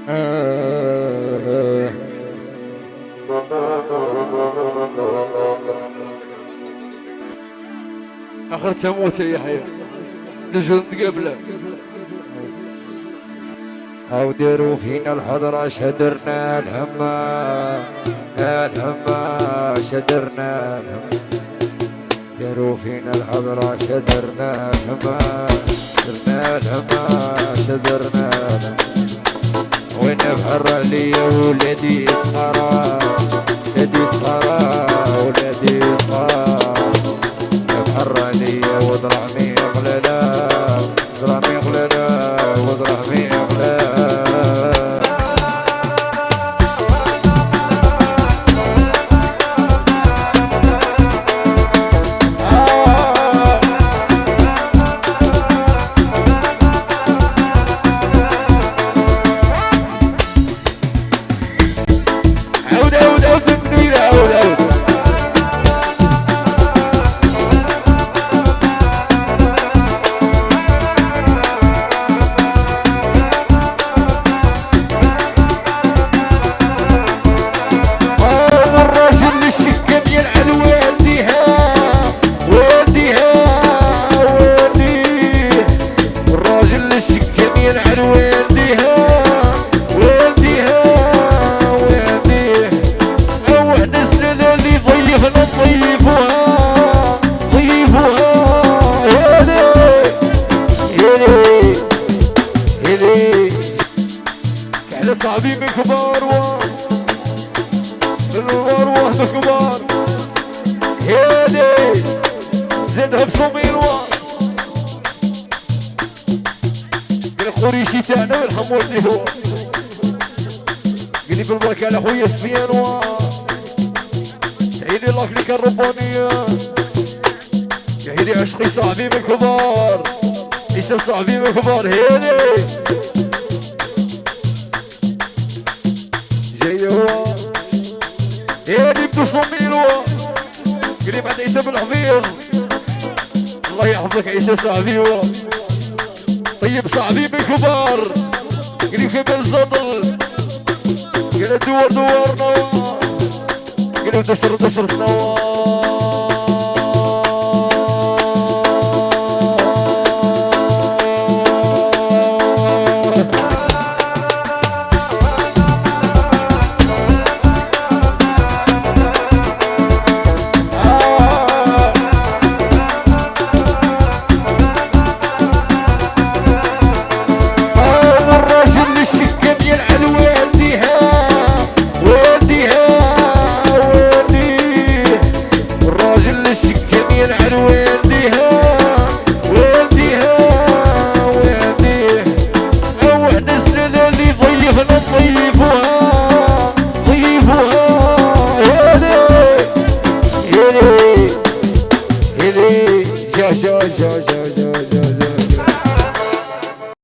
اخر تموت يا يحيى نجم قبله. او ديروا فينا الحضرة شدرنا الهمة الهمة شدرنا الهمة ديروا فينا الحضرة شدرنا الهمة شدرنا الهمة شدرنا الهمة وين بحر عليا ولادي صغارا ولادي صغارا ولادي صغارا بحر عليا وضرامي غلالا ضرامي غلالا وضرامي غلالا. صاحبي بكبار الوروه بكبار هيدي زيدها بصمير الخوريشي تاعنا والحمودي هو قلي بالبركة على خويا سفيان تعيني الافريكا الربانية يعيني عشقي صاحبي بكبار اسم صاحبي بكبار هيدي هادي بتصمير قريب عند عيسى بن حفيظ الله يحفظك عيسى صاحبي طيب صاحبي بكبار قريب كبر صدر قريب دورنا قريب دشر سنوات jo